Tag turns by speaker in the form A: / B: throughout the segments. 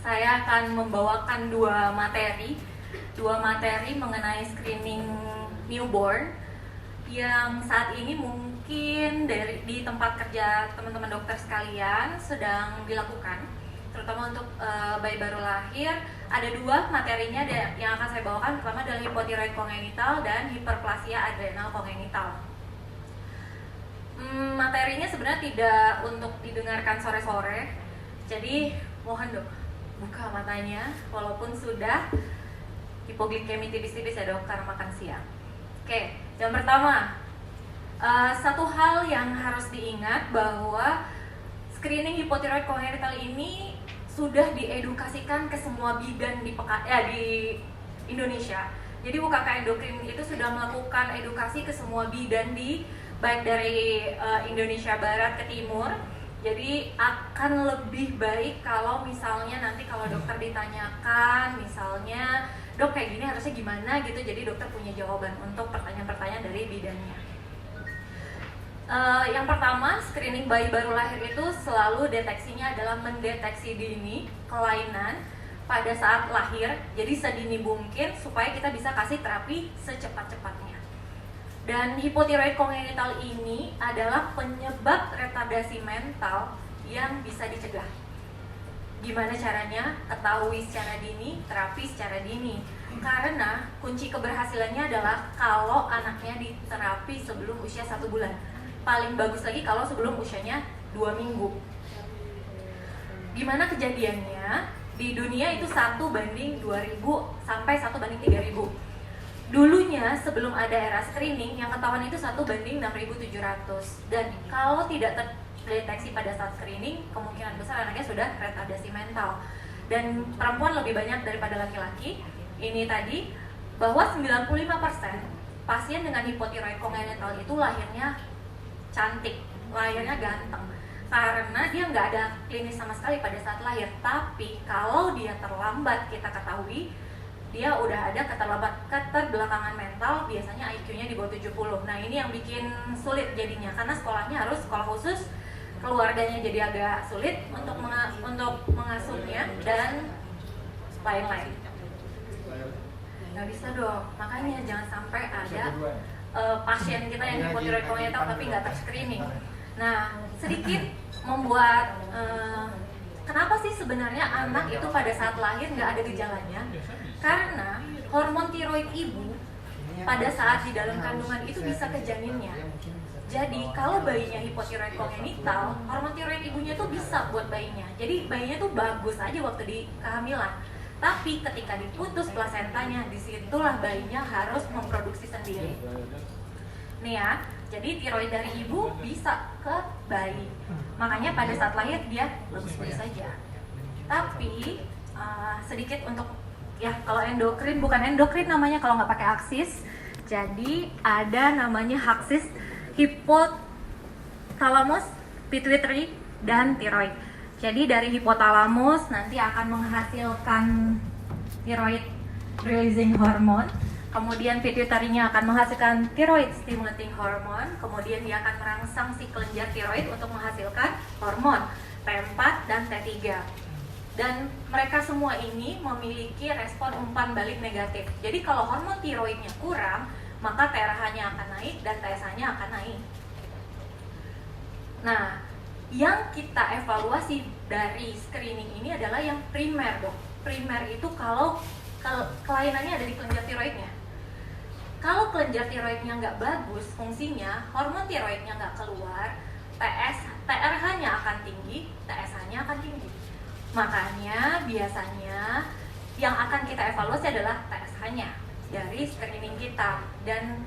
A: saya akan membawakan dua materi mengenai screening newborn yang saat ini mungkin di tempat kerja teman-teman dokter sekalian sedang dilakukan, terutama untuk bayi baru lahir. Ada dua materinya yang akan saya bawakan. Pertama adalah hipotiroid kongenital dan hiperplasia adrenal kongenital. Materinya sebenarnya tidak untuk didengarkan sore-sore, jadi mohon dok buka matanya walaupun sudah hipoglikemi tipis-tipis ya dok karena makan siang. Oke, yang pertama, satu hal yang harus diingat bahwa screening hipotiroid kongenital ini sudah diedukasikan ke semua bidan di Indonesia. Jadi UKK Endokrin itu sudah melakukan edukasi ke semua bidan baik dari Indonesia Barat ke Timur. Jadi akan lebih baik kalau misalnya nanti kalau dokter ditanyakan misalnya dok kayak gini harusnya gimana gitu, jadi dokter punya jawaban untuk pertanyaan-pertanyaan dari bidannya. Yang pertama, screening bayi baru lahir itu selalu deteksinya adalah mendeteksi dini kelainan pada saat lahir, jadi sedini mungkin supaya kita bisa kasih terapi secepat-cepatnya. Dan hipotiroid kongenital ini adalah penyebab retardasi mental yang bisa dicegah. Gimana caranya? Ketahui secara dini, terapi secara dini. Karena kunci keberhasilannya adalah kalau anaknya diterapi sebelum usia 1 bulan. Paling bagus lagi kalau sebelum usianya 2 minggu. Gimana kejadiannya? Di dunia itu 1:2000 sampai 1:3000. Dulunya sebelum ada era screening yang ketahuan itu 1:6700. Dan kalau tidak terdeteksi pada saat screening, kemungkinan besar anaknya sudah retardasi mental. Dan perempuan lebih banyak daripada laki-laki. Ini tadi bahwa 95% pasien dengan hipotiroid kongenital itu lahirnya cantik, lahirnya ganteng, karena dia nggak ada klinis sama sekali pada saat lahir. Tapi kalau dia terlambat kita ketahui, dia udah ada keterbelakangan mental, biasanya IQ-nya di bawah 70. Nah ini yang bikin sulit jadinya, karena sekolahnya harus sekolah khusus, keluarganya jadi agak sulit untuk mengasuhnya dan lain-lain. Nggak bisa dong, makanya jangan sampai ada pasien kita yang hipotiroid kongenital tapi nggak terscreening. Nah, sedikit membuat kenapa sih sebenarnya anak itu pada saat lahir nggak ada gejalanya? Karena hormon tiroid ibu pada saat di dalam kandungan itu bisa ke janinnya. Jadi kalau bayinya hipotiroid kongenital, hormon tiroid ibunya tuh bisa buat bayinya. Jadi bayinya tuh bagus aja waktu di kehamilan. Tapi ketika diputus plasentanya, disitulah bayinya harus memproduksi sendiri. Nih ya, jadi tiroid dari ibu bisa ke bayi. Makanya pada saat lahir dia bagus-bagus saja. Tapi sedikit untuk ya kalau endokrin, bukan endokrin namanya kalau nggak pakai aksis. Jadi ada namanya aksis hipotalamus, pituitary, dan tiroid. Jadi dari hipotalamus nanti akan menghasilkan thyroid releasing hormone, kemudian pituitary-nya akan menghasilkan thyroid stimulating hormone, kemudian dia akan merangsang si kelenjar tiroid untuk menghasilkan hormon T4 dan T3. Dan mereka semua ini memiliki respon umpan balik negatif. Jadi kalau hormon tiroidnya kurang, maka TRH-nya akan naik dan TSH-nya akan naik. Nah, yang kita evaluasi dari screening ini adalah yang primer dok. Primer itu kalau kelainannya ada di kelenjar tiroidnya. Kalau kelenjar tiroidnya nggak bagus fungsinya, hormon tiroidnya nggak keluar, TRH-nya akan tinggi, TSH-nya akan tinggi. Makanya biasanya yang akan kita evaluasi adalah TSH-nya dari screening kita. Dan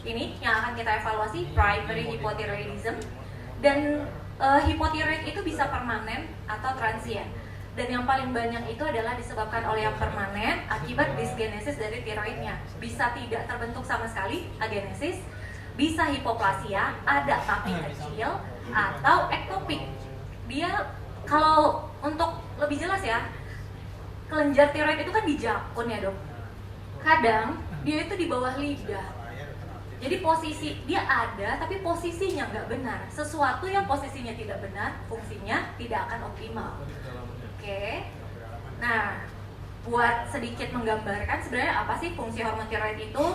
A: ini yang akan kita evaluasi primary hypothyroidism. Dan hipotiroid itu bisa permanen atau transien. Dan yang paling banyak itu adalah disebabkan oleh yang permanen akibat disgenesis dari tiroidnya. Bisa tidak terbentuk sama sekali, agenesis. Bisa hipoplasia, ada tapi kecil, atau ektopik. Dia kalau untuk lebih jelas ya, kelenjar tiroid itu kan di jakun ya dok. Kadang dia itu di bawah lidah. Jadi posisi dia ada, tapi posisinya nggak benar. Sesuatu yang posisinya tidak benar, fungsinya tidak akan optimal. Oke. Nah, buat sedikit menggambarkan sebenarnya apa sih fungsi hormon tiroid itu.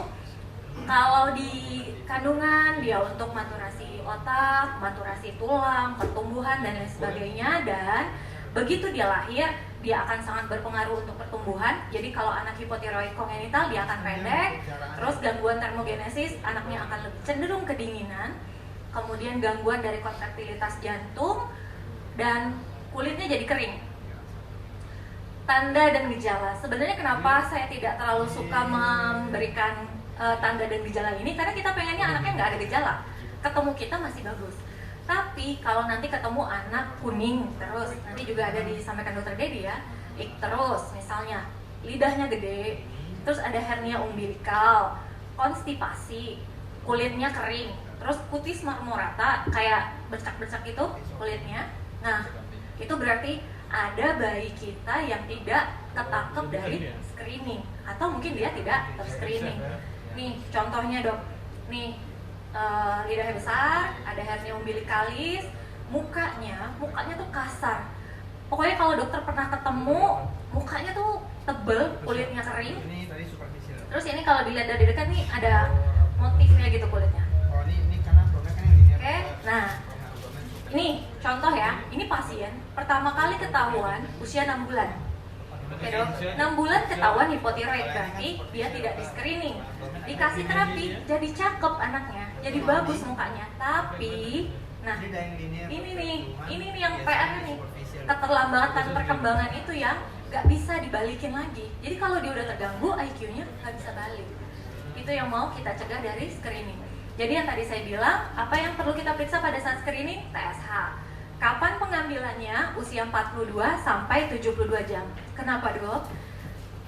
A: Kalau di kandungan dia untuk maturasi otak, maturasi tulang, pertumbuhan dan lain sebagainya, dan begitu dia lahir dia akan sangat berpengaruh untuk pertumbuhan. Jadi kalau anak hipotiroid kongenital dia akan pendek, terus gangguan termogenesis anaknya akan lebih cenderung kedinginan, kemudian gangguan dari kontraktilitas jantung dan kulitnya jadi kering. Tanda dan gejala. Sebenarnya kenapa saya tidak terlalu suka memberikan tanda dan gejala ini, karena kita pengennya anaknya nggak ada gejala, ketemu kita masih bagus. Tapi kalau nanti ketemu anak kuning terus, nanti juga ada disampaikan dokter Dedi ya, terus misalnya lidahnya gede, terus ada hernia umbilikal, konstipasi, kulitnya kering, terus putih marmorata kayak bercak-bercak itu kulitnya. Nah, itu berarti ada bayi kita yang tidak ketangkep dari screening, atau mungkin dia tidak ter-screening. Nih contohnya dok, nih lidahnya besar, ada hernia umbilikalis, mukanya tuh kasar. Pokoknya kalau dokter pernah ketemu, mukanya tuh tebel, kulitnya kering. Terus ini kalau dilihat dari dekat nih ada motifnya gitu kulitnya. Oke, nah ini contoh ya, ini pasien pertama kali ketahuan usia 6 bulan. Oke dok, 6 bulan ketahuan hipotiroid, berarti dia tidak di screening. Dikasih terapi, jadi cakep anaknya, jadi bagus mukanya. Tapi, nah ini nih yang PR nih, keterlambatan perkembangan itu yang gak bisa dibalikin lagi. Jadi kalau dia udah terganggu, IQ-nya gak bisa balik. Itu yang mau kita cegah dari screening. Jadi yang tadi saya bilang, apa yang perlu kita periksa pada saat screening? TSH. Kapan pengambilannya? Usia 42 sampai 72 jam. Kenapa dok?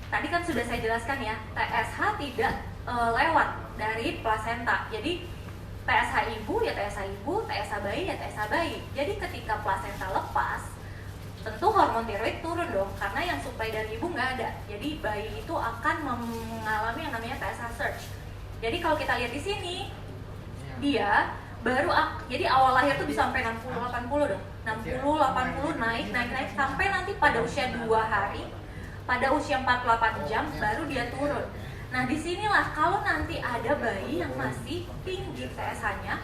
A: Tadi kan sudah saya jelaskan ya, TSH tidak lewat dari plasenta. Jadi TSH ibu ya TSH ibu, TSH bayi ya TSH bayi. Jadi ketika plasenta lepas, tentu hormon tiroid turun dong, karena yang suplai dari ibu nggak ada. Jadi bayi itu akan mengalami yang namanya TSH surge. Jadi kalau kita lihat di sini, dia baru jadi awal lahir tuh bisa sampai 60-80 dong, 60-80 naik sampai nanti pada usia 2 hari, pada usia 48 jam baru dia turun. Nah disinilah kalau nanti ada bayi yang masih tinggi TSH-nya,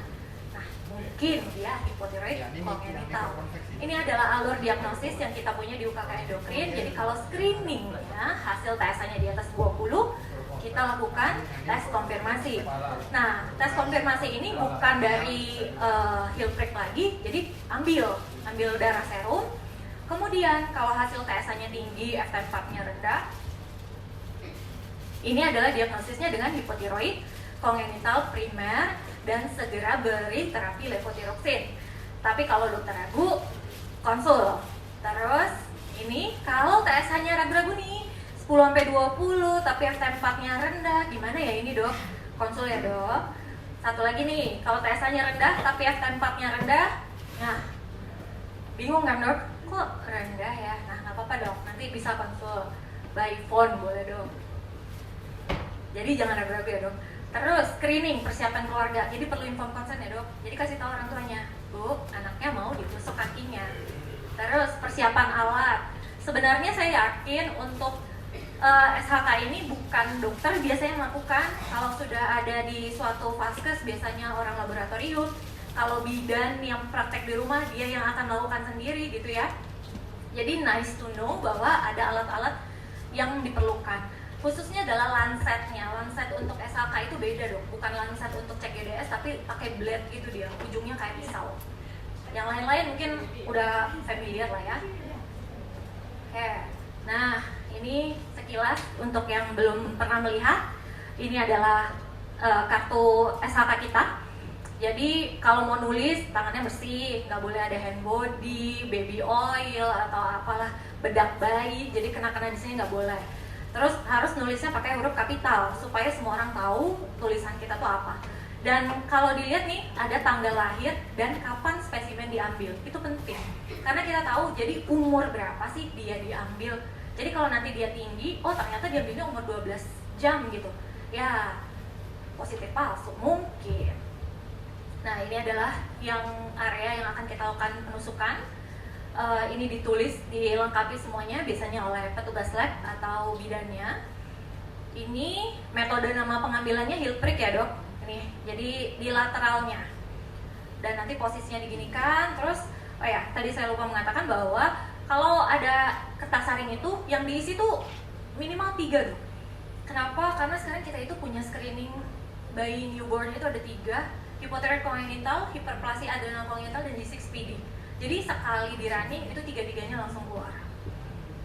A: nah mungkin dia hipotiroid kongenital. Ini adalah alur diagnosis yang kita punya di UKK Endokrin. Jadi kalau screeningnya hasil TSH-nya di atas 20, kita lakukan tes konfirmasi. Nah, tes konfirmasi ini bukan dari heel prick lagi, jadi ambil darah serum. Kemudian kalau hasil TSH-nya tinggi, FT4-nya rendah, ini adalah diagnosisnya dengan hipotiroid kongenital primer dan segera beri terapi levotiroxin. Tapi kalau dokter ragu, konsul. Terus ini kalau TSH-nya ragu-ragu nih, 10-20 tapi FT4-nya rendah, gimana ya ini dok? Konsul ya dok. Satu lagi nih, kalau TSH-nya rendah tapi FT4-nya rendah, nah bingung kan dok? Kok rendah ya? Nah nggak apa-apa dok, nanti bisa konsul by phone boleh dok. Jadi jangan ragu-ragu ya dok. Terus screening persiapan keluarga, jadi perlu inform consent ya dok. Jadi kasih tahu orang tuanya, bu anaknya mau ditusuk kakinya. Terus persiapan alat, sebenarnya saya yakin untuk SHK ini bukan dokter biasanya melakukan. Kalau sudah ada di suatu vaskes biasanya orang laboratorium. Kalau bidan yang praktek di rumah dia yang akan melakukan sendiri gitu ya. Jadi nice to know bahwa ada alat-alat yang diperlukan. Khususnya adalah lancetnya. Lancet untuk SHK itu beda dong. Bukan lancet untuk cek GDS tapi pakai blade gitu dia. Ujungnya kayak pisau. Yang lain-lain mungkin udah familiar lah ya. Oke. Nah, ini sekilas untuk yang belum pernah melihat, ini adalah kartu SHK kita. Jadi kalau mau nulis tangannya bersih, nggak boleh ada hand body, baby oil atau apalah bedak bayi. Jadi kena-kena di sini nggak boleh. Terus harus nulisnya pakai huruf kapital supaya semua orang tahu tulisan kita tuh apa. Dan kalau dilihat nih ada tanggal lahir dan kapan spesimen diambil, itu penting. Karena kita tahu jadi umur berapa sih dia diambil. Jadi kalau nanti dia tinggi, oh ternyata diambilnya umur 12 jam gitu. Ya positif palsu mungkin. Nah ini adalah yang area yang akan kita lakukan penusukan. ini ditulis, dilengkapi semuanya biasanya oleh petugas lab atau bidannya. Ini metode nama pengambilannya heel prick ya dok, ini jadi di lateralnya, dan nanti posisinya diginikan. Terus oh ya tadi saya lupa mengatakan bahwa kalau ada kertas saring itu yang diisi tuh minimal 3 dok. Kenapa? Karena sekarang kita itu punya screening bayi newborn itu ada 3, hypothyroid congenital, hiperplasia adrenal congenital, dan G6PD. Jadi sekali di running itu 3-3-nya langsung keluar.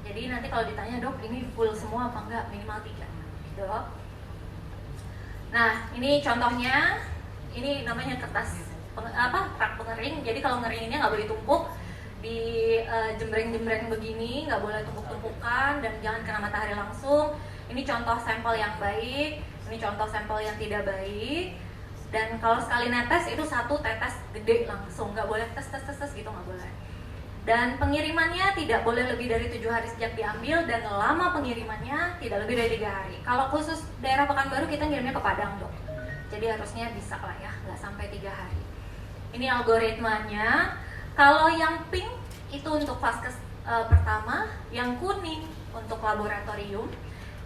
A: Jadi nanti kalau ditanya dok ini full semua apa enggak, minimal 3 gitu. Nah ini contohnya, ini namanya kertas rak pengering. Jadi kalau ngeringinnya nggak boleh tumpuk di jembreng-jembreng begini, nggak boleh tumpuk-tumpukan, dan jangan kena matahari langsung. Ini contoh sampel yang baik, ini contoh sampel yang tidak baik. Dan kalau sekali netes itu 1 tetes gede langsung, nggak boleh tes gitu, nggak boleh. Dan pengirimannya tidak boleh lebih dari 7 hari sejak diambil, dan lama pengirimannya tidak lebih dari 3 hari. Kalau khusus daerah Pekanbaru kita ngirimnya ke Padang dok, jadi harusnya bisa lah ya, nggak sampai 3 hari. Ini algoritmanya. Kalau yang pink itu untuk vaskes pertama, yang kuning untuk laboratorium,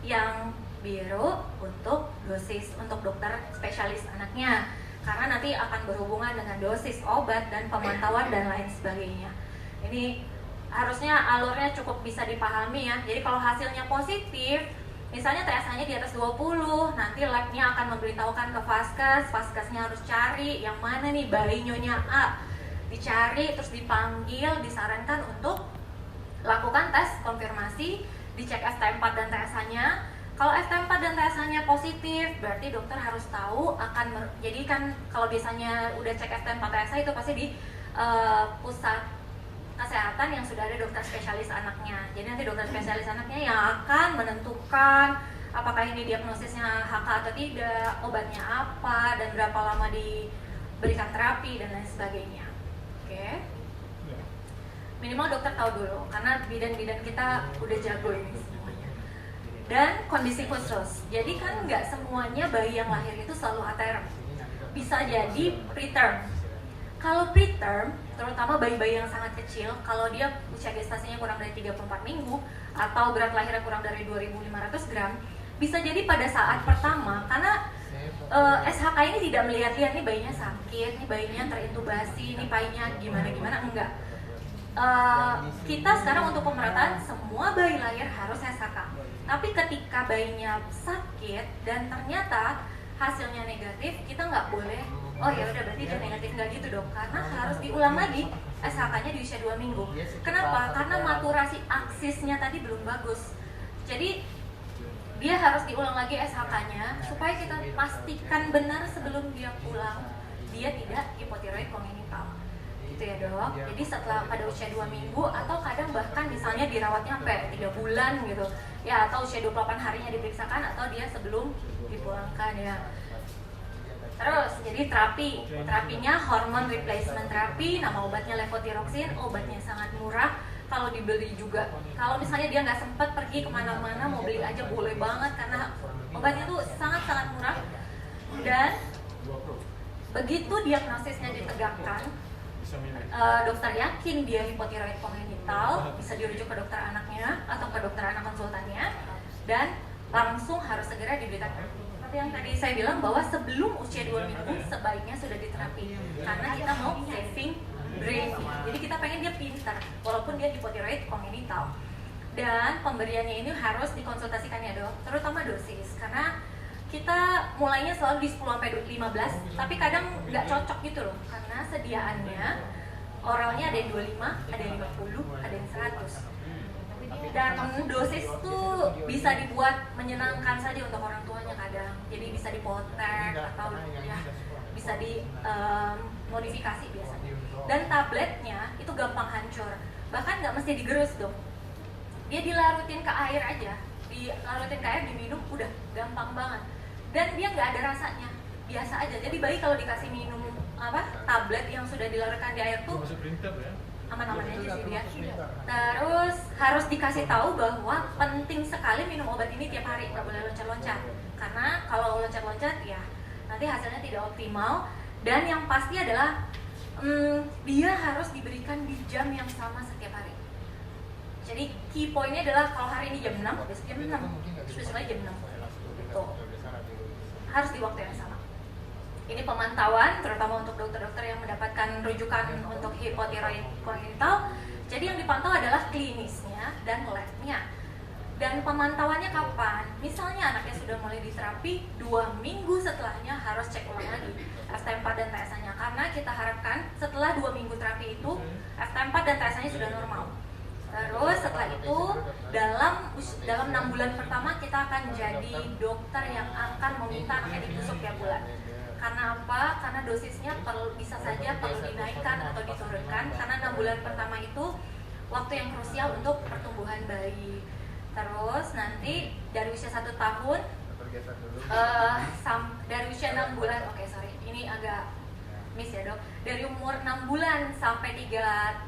A: yang biru untuk dosis untuk dokter spesialis anaknya, karena nanti akan berhubungan dengan dosis obat dan pemantauan dan lain sebagainya. Ini harusnya alurnya cukup bisa dipahami ya. Jadi kalau hasilnya positif, misalnya TSH-nya di atas 20, nanti labnya akan memberitahukan ke vaskes, vaskesnya harus cari yang mana nih bayi nyonya A, dicari, terus dipanggil, disarankan untuk lakukan tes konfirmasi, dicek ST4 dan TSH-nya. Kalau ST4 dan TSH-nya positif, berarti dokter harus tahu jadi kan kalau biasanya udah cek ST4 TSH itu pasti di pusat kesehatan yang sudah ada dokter spesialis anaknya. Jadi nanti dokter spesialis anaknya yang akan menentukan apakah ini diagnosisnya HK atau tidak, obatnya apa, dan berapa lama diberikan terapi dan lain sebagainya. Oke. Minimal dokter tahu dulu, karena bidan-bidan kita udah jago ini semuanya. Dan kondisi khusus. Jadi kan nggak semuanya bayi yang lahir itu selalu aterm. Bisa jadi preterm. Kalau preterm, terutama bayi-bayi yang sangat kecil, kalau dia usia gestasinya kurang dari 34 minggu atau berat lahirnya kurang dari 2.500 gram, bisa jadi pada saat pertama, karena SHK ini tidak melihat-lihat nih bayinya sakit, nih bayinya terintubasi, nih bayinya gimana-gimana, enggak. Kita sekarang untuk pemerataan semua bayi lahir harus SHK. Tapi ketika bayinya sakit dan ternyata hasilnya negatif, kita nggak boleh, oh ya udah berarti dia negatif, nggak gitu dong, karena harus diulang lagi SHK-nya di usia 2 minggu. Kenapa? Karena maturasi aksisnya tadi belum bagus. Jadi dia harus diulang lagi SHK-nya supaya kita pastikan benar sebelum dia pulang dia tidak hipotiroid kongenital. Gitu ya dok. Jadi setelah pada usia 2 minggu atau kadang bahkan misalnya dirawatnya sampai 3 bulan gitu. Ya atau usia 28 harinya diperiksakan atau dia sebelum dipulangkan ya. Terus jadi terapinya hormon replacement terapi, nama obatnya levothyroxine, obatnya sangat murah. Kalau dibeli juga, kalau misalnya dia nggak sempat pergi kemana-mana mau beli aja boleh banget karena obatnya tuh sangat-sangat murah. Dan begitu diagnosisnya ditegakkan, dokter yakin dia hipotiroid kongenital, bisa dirujuk ke dokter anaknya atau ke dokter anak konsultannya, dan langsung harus segera diberikan. Seperti yang tadi saya bilang bahwa sebelum usia 2 minggu sebaiknya sudah diterapi, karena kita mau saving brain, jadi kita pengen dia pintar walaupun dia hipotiroid kongenital. Dan pemberiannya ini harus dikonsultasikan ya dok, terutama dosis, karena kita mulainya selalu di 10-15, tapi kadang nggak cocok gitu loh, karena sediaannya oralnya ada yang 25, ada yang 50, ada yang 100. Dan dosis tuh bisa dibuat menyenangkan saja untuk orang tuanya kadang, jadi bisa dipotek atau ya bisa di modifikasi biasanya. Dan tabletnya itu gampang hancur, bahkan nggak mesti digerus dong, dia dilarutin ke air aja, dilarutin ke air diminum udah gampang banget, dan dia nggak ada rasanya, biasa aja. Jadi bayi kalau dikasih minum tablet yang sudah dilarutkan di air tuh aman-aman aja sih dia. Terus harus dikasih tahu bahwa penting sekali minum obat ini tiap hari, nggak boleh loncat-loncat, karena kalau loncat-loncat ya nanti hasilnya tidak optimal. Dan yang pasti adalah dia harus diberikan di jam yang sama setiap hari. Jadi key pointnya adalah kalau hari ini jam 6, besok jam 6, terus besok lagi jam 6 gitu. Harus di waktu yang sama. Ini pemantauan terutama untuk dokter-dokter yang mendapatkan rujukan untuk hipotiroid kongenital. Jadi yang dipantau adalah klinisnya dan labnya. Dan pemantauannya kapan? Misalnya anaknya sudah mulai diterapi, 2 minggu setelahnya harus cek ulang lagi FT4 dan TSA-nya. Karena kita harapkan setelah 2 minggu terapi itu FT4 dan TSA-nya sudah normal. Terus setelah itu dalam 6 bulan pertama kita akan jadi dokter yang akan meminta anaknya ditusuk tiap bulan. Karena apa? Karena dosisnya bisa saja perlu dinaikkan atau diturunkan. Karena 6 bulan pertama itu waktu yang krusial untuk pertumbuhan bayi. Terus nanti dari usia 1 tahun dari usia 6 bulan, ini agak miss ya dok. Dari umur 6 bulan sampai 3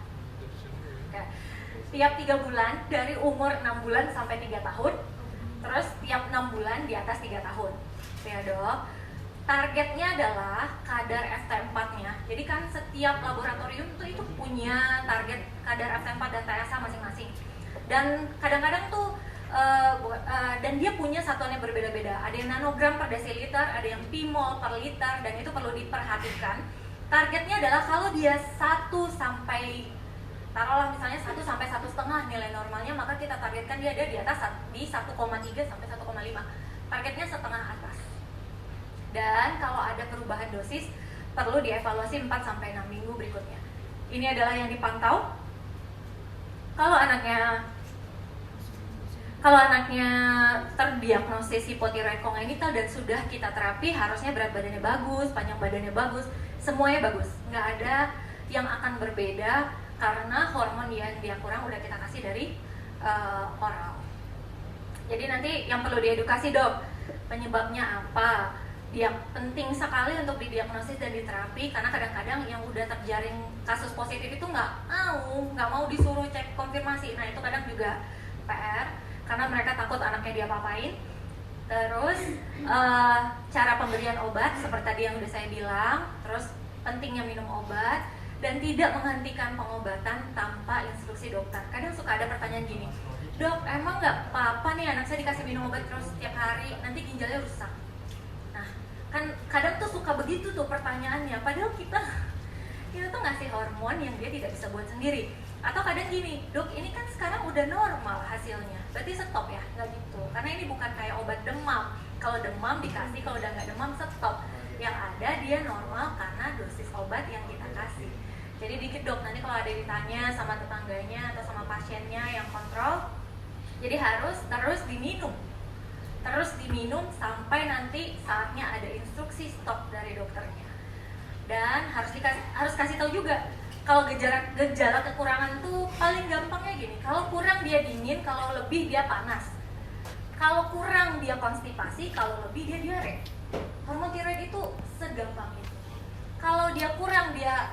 A: tiap 3 bulan, dari umur 6 bulan sampai 3 tahun. Terus tiap 6 bulan di atas 3 tahun ya dok. Targetnya adalah kadar FT4-nya. Jadi kan setiap laboratorium itu punya target kadar FT4 dan TSA masing-masing. Dan kadang-kadang tuh dan dia punya satuannya berbeda-beda. Ada yang nanogram per desiliter, ada yang pmol per liter, dan itu perlu diperhatikan. Targetnya adalah kalau dia 1 sampai taruhlah misalnya 1 sampai 1,5 nilai normalnya, maka kita targetkan dia ada di atas di 1,3 sampai 1,5. Targetnya setengah atas. Dan kalau ada perubahan dosis perlu dievaluasi 4 sampai 6 minggu berikutnya. Ini adalah yang dipantau. Kalau anaknya terdiagnosis hipotiroid kongenital dan sudah kita terapi, harusnya berat badannya bagus, panjang badannya bagus, semuanya bagus. Nggak ada yang akan berbeda karena hormon yang dia kurang udah kita kasih dari oral. Jadi nanti yang perlu diedukasi dok, penyebabnya apa? Dia penting sekali untuk didiagnosis dan diterapi karena kadang-kadang yang udah terjaring kasus positif itu nggak mau disuruh cek konfirmasi. Nah itu kadang juga PR karena mereka takut anaknya diapa-apain. Terus cara pemberian obat seperti tadi yang udah saya bilang. Terus pentingnya minum obat dan tidak menghentikan pengobatan tanpa instruksi dokter. Kadang suka ada pertanyaan gini, dok emang nggak apa-apa nih anak saya dikasih minum obat terus setiap hari, nanti ginjalnya rusak. Kan kadang tuh suka begitu tuh pertanyaannya, padahal kita tuh ngasih hormon yang dia tidak bisa buat sendiri. Atau kadang gini, dok ini kan sekarang udah normal hasilnya, berarti stop ya? Nggak gitu, karena ini bukan kayak obat demam. Kalau demam dikasih, kalau udah nggak demam stop. Yang ada dia normal karena dosis obat yang kita kasih. Jadi dikit dok, nanti kalau ada ditanya sama tetangganya atau sama pasiennya yang kontrol, jadi harus terus diminum sampai nanti saatnya ada instruksi stop dari dokternya. Dan harus kasih tahu juga kalau gejala kekurangan tuh paling gampangnya gini, kalau kurang dia dingin, kalau lebih dia panas, kalau kurang dia konstipasi, kalau lebih dia diare. Hormon tiroid itu segampang itu. Kalau dia kurang dia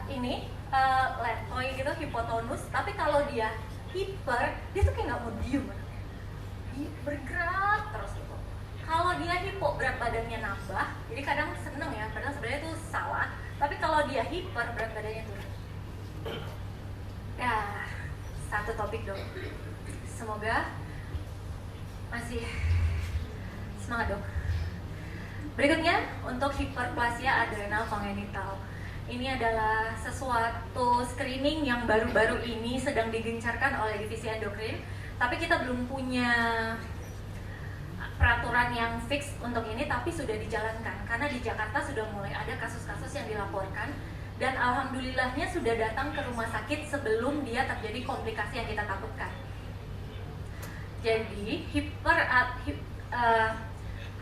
A: letoy gitu, hipotonus, tapi kalau dia hiper, dia tuh kayak nggak mau diem, bergerak terus gitu. Kalau dia hipo, berat badannya nambah, jadi kadang seneng ya, padahal sebenarnya itu salah. Tapi kalau dia hiper, berat badannya turun. Ya, satu topik dok. Semoga masih semangat dok. Berikutnya untuk hiperplasia adrenal kongenital. Ini adalah sesuatu screening yang baru-baru ini sedang digencarkan oleh divisi endokrin, tapi kita belum punya peraturan yang fix untuk ini, tapi sudah dijalankan karena di Jakarta sudah mulai ada kasus-kasus yang dilaporkan dan alhamdulillahnya sudah datang ke rumah sakit sebelum dia terjadi komplikasi yang kita takutkan. Jadi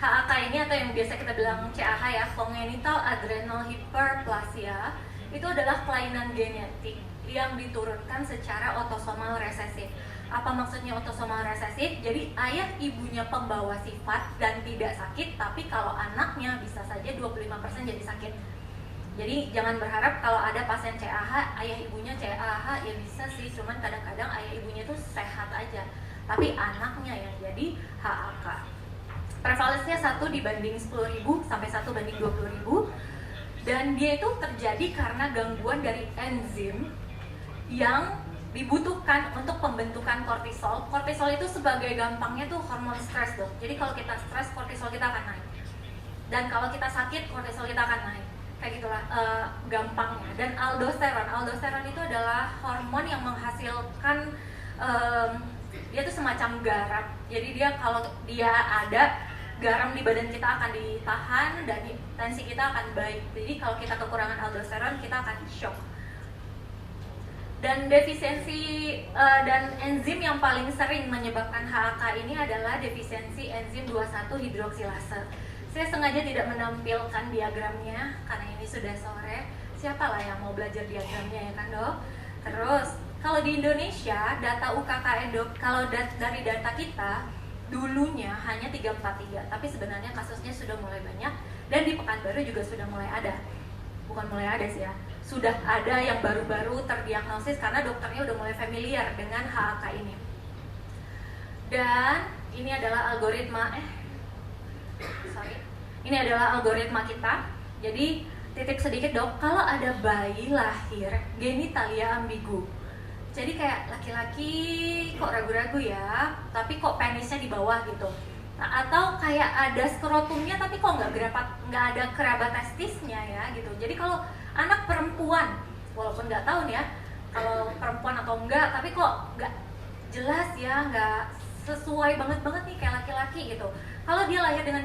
A: HAK ini atau yang biasa kita bilang CAH ya, congenital adrenal hyperplasia, itu adalah kelainan genetik yang diturunkan secara otosomal resesif. Apa maksudnya otosomal resesif? Jadi ayah ibunya pembawa sifat dan tidak sakit, tapi kalau anaknya bisa saja 25% jadi sakit. Jadi jangan berharap kalau ada pasien CAH, ayah ibunya CAH ya bisa sih, cuman kadang-kadang ayah ibunya tuh sehat aja, tapi anaknya yang jadi HAK. Prevalensinya 1 dibanding 10.000 sampai 1 banding 20.000. Dan dia itu terjadi karena gangguan dari enzim yang dibutuhkan untuk pembentukan kortisol. Kortisol itu sebagai gampangnya tuh hormon stres dong. Jadi kalau kita stres, kortisol kita akan naik. Dan kalau kita sakit, kortisol kita akan naik. Kayak gitulah gampangnya. Dan aldosteron itu adalah hormon yang menghasilkan dia tuh semacam garam. Jadi dia kalau dia ada, garam di badan kita akan ditahan dan tensi kita akan baik. Jadi kalau kita kekurangan aldosteron, kita akan shock. Dan defisiensi dan enzim yang paling sering menyebabkan HAK ini adalah defisiensi enzim 21 hidroksilase. Saya sengaja tidak menampilkan diagramnya karena ini sudah sore. Siapalah yang mau belajar diagramnya, ya kan dok? Terus kalau di Indonesia data UKKN dok, kalau dari data kita dulunya hanya 343, tapi sebenarnya kasusnya sudah mulai banyak dan di Pekanbaru juga sudah mulai ada. Bukan mulai ada sih ya, sudah ada yang baru-baru terdiagnosis karena dokternya udah mulai familiar dengan HAK ini. Dan ini adalah algoritma ini adalah algoritma kita. Jadi titip sedikit dok, kalau ada bayi lahir genitalia ambigu, jadi kayak laki-laki kok ragu-ragu ya, tapi kok penisnya di bawah gitu. Nah, atau kayak ada skrotumnya tapi kok nggak ada kerabat testisnya ya gitu. Jadi kalau anak perempuan, walaupun nggak tahu nih ya kalau perempuan atau enggak, tapi kok nggak jelas ya, nggak sesuai banget nih kayak laki-laki gitu. Kalau dia lahir dengan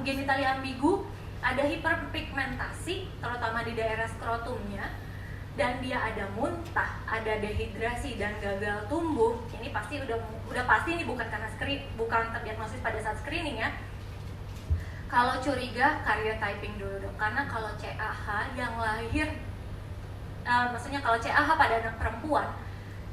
A: genitalia ambigu, ada hiperpigmentasi terutama di daerah skrotumnya, dan dia ada muntah, ada dehidrasi dan gagal tumbuh, ini pasti udah pasti ini bukan karena bukan terdiagnosis pada saat screening ya. Kalau curiga karyotyping dulu dong, karena kalau CAH yang lahir, maksudnya kalau CAH pada anak perempuan,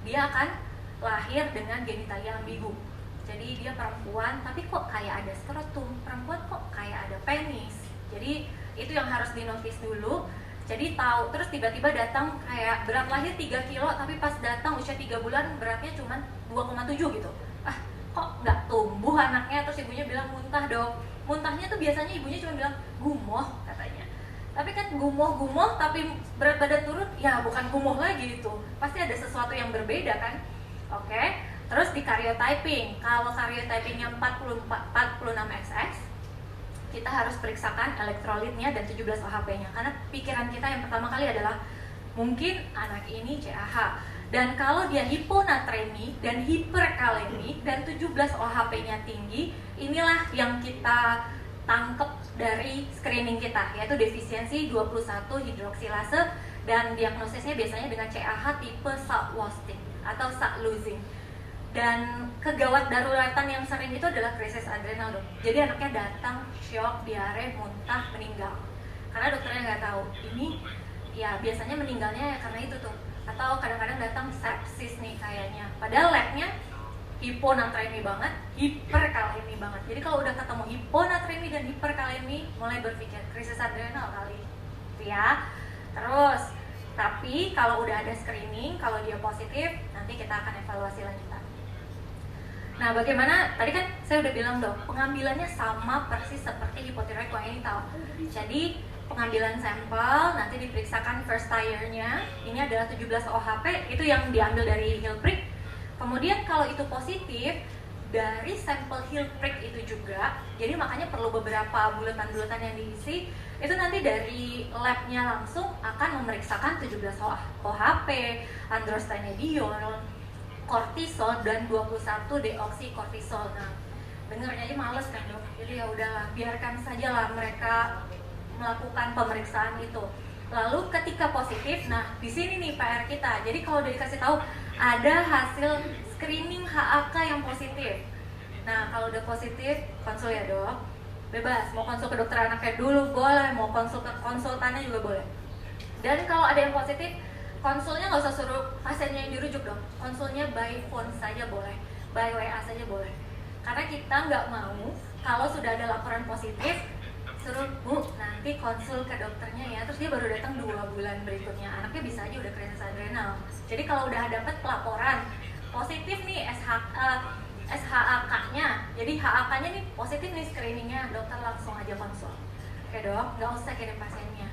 A: dia akan lahir dengan genitalia ambigu. Jadi dia perempuan, tapi kok kayak ada skrotum, perempuan kok kayak ada penis. Jadi itu yang harus dinotis dulu. Jadi tahu, terus tiba-tiba datang kayak berat lahir 3 kilo, tapi pas datang usia 3 bulan beratnya cuma 2,7 gitu. Kok nggak tumbuh anaknya, terus ibunya bilang muntah dong. Muntahnya tuh biasanya ibunya cuma bilang gumoh katanya. Tapi kan gumoh tapi berat badan turun, ya bukan gumoh lagi itu. Pasti ada sesuatu yang berbeda kan. Oke, terus di karyotyping, kalau karyotypingnya 46XX, kita harus periksakan elektrolitnya dan 17 OHP-nya, karena pikiran kita yang pertama kali adalah mungkin anak ini CAH. Dan kalau dia hiponatremi dan hiperkalemi dan 17 OHP-nya tinggi, inilah yang kita tangkep dari screening kita, yaitu defisiensi 21 hidroksilase, dan diagnosisnya biasanya dengan CAH tipe Sack-Wasting atau Sack-Losing. Dan kegawat daruratan yang sering itu adalah krisis adrenal dok. Jadi anaknya datang shock, diare, muntah, meninggal. Karena dokternya nggak tahu. Ini ya biasanya meninggalnya ya karena itu tuh. Atau kadang-kadang datang sepsis nih kayaknya. Padahal labnya hiponatremi banget, hiperkalemi banget. Jadi kalau udah ketemu hiponatremi dan hiperkalemi, mulai berpikir krisis adrenal kali, gitu ya. Terus, tapi kalau udah ada screening, kalau dia positif, nanti kita akan evaluasi lanjutan. Nah, bagaimana? Tadi kan saya udah bilang dok, pengambilannya sama persis seperti hipotiroid congenital. Jadi pengambilan sampel, nanti diperiksakan first tire-nya. Ini adalah 17 OHP, itu yang diambil dari heel prick. Kemudian kalau itu positif, dari sampel heel prick itu juga, jadi makanya perlu beberapa bulatan-bulatan yang diisi. Itu nanti dari lab-nya langsung akan memeriksakan 17 OHP, androstenediol, kortisol, dan 21 deoksikortisol. Nah, dengarnya aja males kan dok. Jadi ya udahlah, biarkan sajalah mereka melakukan pemeriksaan itu. Lalu ketika positif, nah di sini nih PR kita. Jadi kalau udah dikasih tahu ada hasil screening HAK yang positif. Nah, kalau udah positif, konsul ya dok. Bebas, mau konsul ke dokter anaknya dulu boleh, mau konsul ke konsultannya juga boleh. Dan kalau ada yang positif, konsulnya nggak usah suruh pasiennya yang dirujuk dong. Konsulnya by phone saja boleh, by WA saja boleh. Karena kita nggak mau kalau sudah ada laporan positif, suruh bu nanti konsul ke dokternya ya, terus dia baru datang 2 bulan berikutnya, anaknya bisa aja udah krisis adrenal. Jadi kalau udah dapat pelaporan positif nih SHAK-nya, jadi HAK-nya nih positif nih screeningnya, dokter langsung aja konsul. Oke dok, nggak usah kirim pasiennya.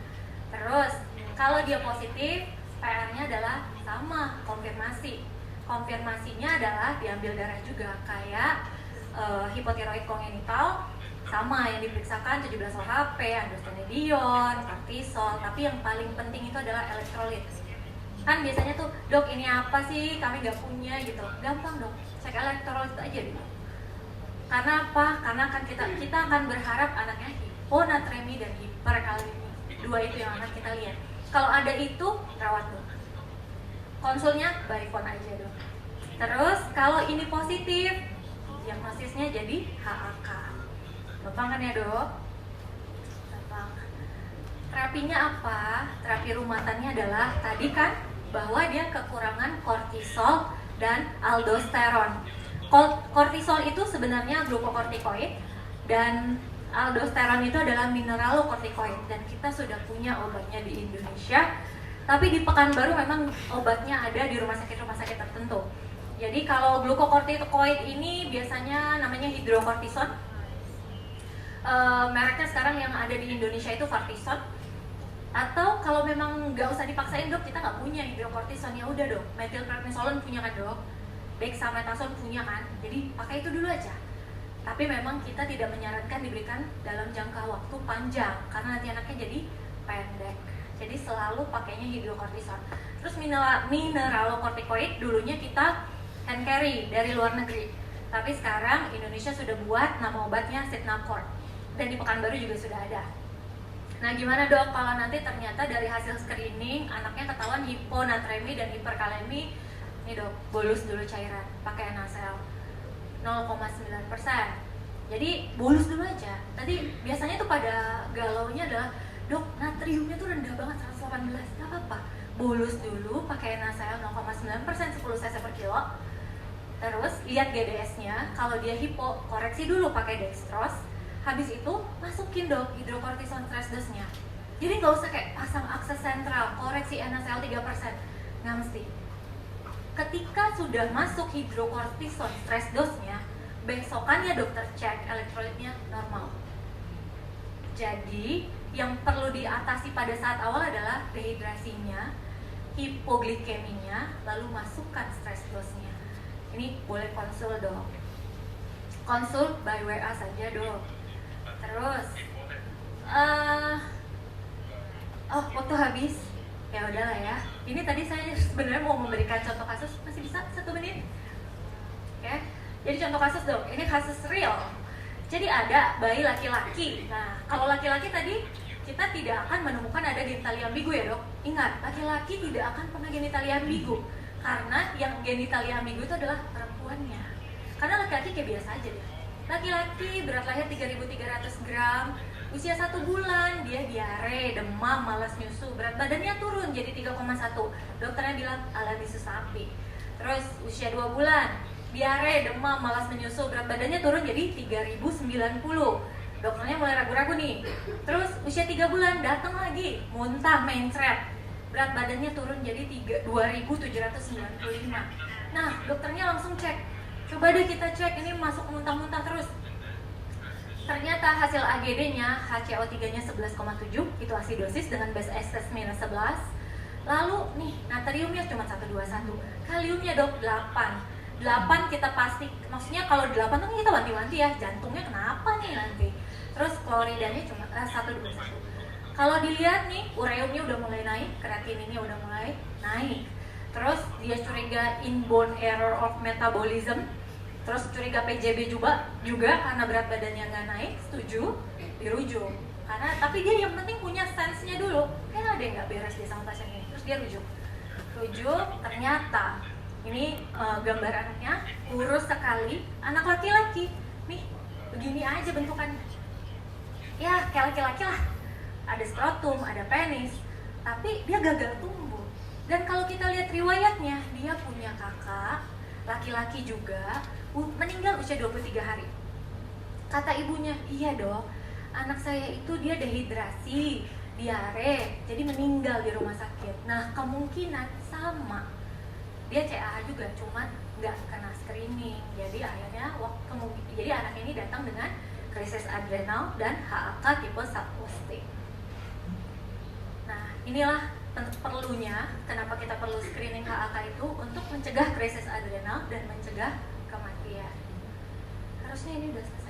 A: Terus kalau dia positif, PR-nya adalah sama, konfirmasi. Konfirmasinya adalah diambil darah juga, kayak hipotiroid kongenital, sama yang diperiksakan 17 OHP, androstenedion, kortisol, tapi yang paling penting itu adalah elektrolit. Kan biasanya tuh, dok ini apa sih, kami nggak punya gitu. Gampang dok, cek elektrolit aja dulu. Karena apa? Karena kan kita akan berharap anaknya hiponatremi dan hiperkalemi. Dua itu yang akan kita lihat. Kalau ada itu, rawat dok. Konsulnya by phone aja dok. Terus kalau ini positif, diagnosisnya jadi HAK. Gampang kan ya dok? Gampang. Terapinya apa? Terapi rumatannya adalah tadi kan bahwa dia kekurangan kortisol dan aldosteron. Kortisol itu sebenarnya glukokortikoid dan aldosteron itu adalah mineralokortikoid, dan kita sudah punya obatnya di Indonesia. Tapi di Pekanbaru memang obatnya ada di rumah sakit tertentu. Jadi kalau glukokortikoid ini biasanya namanya hidrokortison. Mereknya sekarang yang ada di Indonesia itu Vartison. Atau kalau memang nggak usah dipaksain dok, kita nggak punya hidrokortison, ya udah dok, metilprednisolon punya kan dok, dexamethasone punya kan, jadi pakai itu dulu aja. Tapi memang kita tidak menyarankan diberikan dalam jangka waktu panjang karena nanti anaknya jadi pendek. Jadi selalu pakainya hidrokortison. Terus mineralokortikoid dulunya kita hand carry dari luar negeri, tapi sekarang Indonesia sudah buat nama obatnya Sitnaport, dan di Pekanbaru juga sudah ada. Nah gimana dok kalau nanti ternyata dari hasil screening anaknya ketahuan hiponatremi dan hiperkalemi? Nih dok, bolus dulu cairan pakai NaCl 0,9%. Jadi bolus dulu aja. Tadi biasanya tuh pada galaunya adalah dok natriumnya tuh rendah banget 118, nggak apa-apa, bolus dulu pakai NaCl 0,9% 10 cc per kilo. Terus lihat GDS-nya, kalau dia hipo koreksi dulu pakai dextrose. Habis itu masukin dok hidrokortison stress dose-nya. Jadi nggak usah kayak pasang akses sentral, koreksi NaCl 3%, nggak mesti. Ketika sudah masuk hidrokortison stress dose-nya, besokannya dokter cek elektrolitnya normal. Jadi yang perlu diatasi pada saat awal adalah dehidrasinya, hipoglikeminya, lalu masukkan stress dose-nya. Ini boleh konsul dok. Konsul by WA saja dok. Terus waktu habis, ya udahlah ya. Ini tadi saya sebenarnya mau memberikan contoh kasus, masih bisa 1 menit? Oke. Jadi contoh kasus dok, ini kasus real. Jadi ada bayi laki-laki. Nah, kalau laki-laki tadi kita tidak akan menemukan ada genitalia ambigu ya dok. Ingat, laki-laki tidak akan pernah genitalia ambigu, karena yang genitalia ambigu itu adalah perempuannya. Karena laki-laki kayak biasa aja deh. Laki-laki berat lahir 3.300 gram, usia 1 bulan, dia diare, demam, malas nyusu, berat badannya turun jadi 3,1. Dokternya bilang alami sapi. Terus usia 2 bulan, diare, demam, malas menyusu, berat badannya turun jadi 3.090. Dokternya mulai ragu-ragu nih. Terus usia 3 bulan, datang lagi, muntah, mencret, berat badannya turun jadi 2.795. Nah, dokternya langsung cek. Coba deh kita cek, ini masuk muntah-muntah terus. Ternyata hasil AGD-nya, HCO3-nya 11,7, itu asidosis dengan base SS minus 11. Lalu nih, natriumnya cuma 121, kaliumnya dok 8. 8 kita pasti, maksudnya kalau 8 tuh kita wanti-wanti ya, jantungnya kenapa nih nanti. Terus kloridanya cuma 121. Kalau dilihat nih, ureumnya udah mulai naik, kreatininnya udah mulai naik. Terus dia curiga inborn error of metabolism. Terus curiga PJB juga karena berat badannya nggak naik, setuju, dirujuk. Karena tapi dia yang penting punya sense-nya dulu. Kayak ada yang nggak beres dia sama pasien ini. Terus dia rujuk, ternyata ini gambar anaknya kurus sekali, anak laki-laki. Nih, begini aja bentukannya. Ya, kayak laki-laki lah. Ada skrotum, ada penis, tapi dia gagal tumbuh. Dan kalau kita lihat riwayatnya, dia punya kakak laki-laki juga, meninggal usia 23 hari. Kata ibunya, iya dok, anak saya itu dia dehidrasi, diare, jadi meninggal di rumah sakit. Nah kemungkinan sama, dia CAH juga, cuman nggak kena screening. Jadi akhirnya jadi anak ini datang dengan krisis adrenal dan HAK tipe subplastik. Nah, inilah perlunya kenapa kita perlu screening HAK itu untuk mencegah krisis adrenal dan mencegah kematian. Harusnya ini udah selesai.